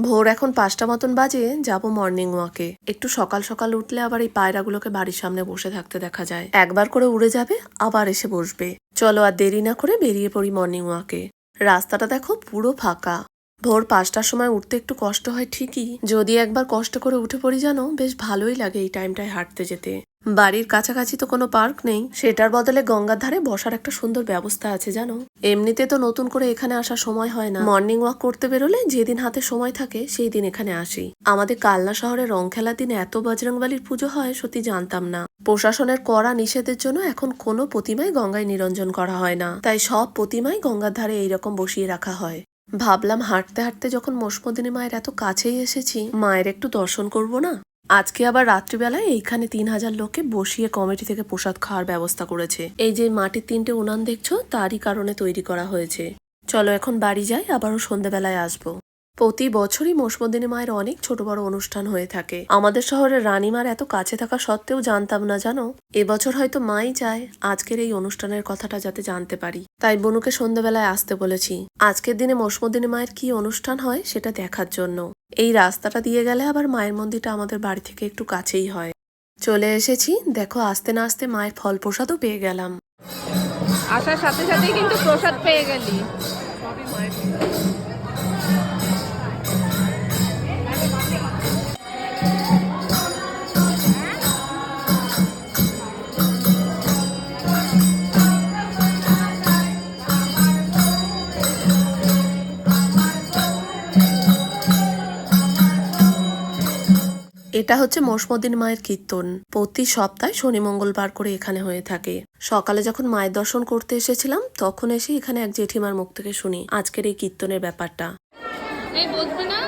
ভোর এখন 5টা মতন বাজে, যাব মর্নিং ওয়াকে। একটু সকাল সকাল উঠলে আবার এই পায়রাগুলোকে বাড়ির সামনে বসে থাকতে দেখা যায়। একবার করে উড়ে যাবে, আবার এসে বসবে। চলো আর দেরি না করে বেরিয়ে পড়ি মর্নিং ওয়াকে। রাস্তাটা দেখো পুরো ফাঁকা। ভোর 5টার সময় উঠতে একটু কষ্ট হয় ঠিকই, যদি একবার কষ্ট করে উঠে পড়ি জানো, বেশ ভালোই লাগে এই টাইমটায় হাঁটতে যেতে। বাড়ির কাছাকাছি তো কোনো পার্ক নেই, সেটার বদলে গঙ্গার ধারে বসার একটা সুন্দর ব্যবস্থা আছে জানো। এমনিতে তো নতুন করে এখানে আসার সময় হয় না, মর্নিং ওয়াক করতে বেরোলে যেদিন হাতে সময় থাকে সেই দিন এখানে আসি। আমাদের কালনা শহরে রং খেলার দিনে এত বজরংবলীর পুজো হয় সত্যি জানতাম না। প্রশাসনের কড়া নিষেধের জন্য এখন কোনো প্রতিমাই গঙ্গায় নিরঞ্জন করা হয় না, তাই সব প্রতিমাই গঙ্গার ধারে এইরকম বসিয়ে রাখা হয়। ভাবলাম হাঁটতে হাঁটতে যখন মোসমদিনী মায়ের এত কাছেই এসেছি, মায়ের একটু দর্শন করব না। আজকে আবার রাত্রিবেলায় এইখানে 3000 লোককে বসিয়ে কমিটি থেকে প্রসাদ খাওয়ার ব্যবস্থা করেছে। এই যে মাটির 3টে উনান দেখছো, তারই কারণে তৈরি করা হয়েছে। চলো এখন বাড়ি যাই, আবারও সন্ধ্যাবেলায় আসবো। প্রতি বছরই মোসমদিনী মায়ের অনেক ছোট বড় অনুষ্ঠান হয়ে থাকে। আমাদের শহরের রানীমার এত কাছে থাকা সত্ত্বেও জানতাম না জানো। এবছর হয়তো মাই চায় আজকের এই অনুষ্ঠানের কথাটা যাতে জানতে পারি, তাই বনুকে সন্ধ্যাবেলায় আসতে বলেছি। আজকের দিনে মোসমদিনী মায়ের কি অনুষ্ঠান হয় সেটা দেখার জন্য। এই রাস্তাটা দিয়ে গেলে আবার মায়ের মন্দিরটা আমাদের বাড়ি থেকে একটু কাছেই হয়। চলে এসেছি, দেখো আসতে না আসতে মায়ের ফল প্রসাদও পেয়ে গেলাম। আসার সাথে সাথেই কিন্তু প্রসাদ পেয়ে গেলি। সবই মায়ের। এটা হচ্ছে মোসমদিনী মায়ের কীর্তন। প্রতি সপ্তাহে শনি মঙ্গলবার করে এখানে হয়ে থাকে। সকালে যখন মায়ের দর্শন করতে এসেছিলাম, তখন এসে এখানে এক জেঠিমার মুখ থেকে শুনি আজকের এই কীর্তনের ব্যাপারটা। এই বসবে না।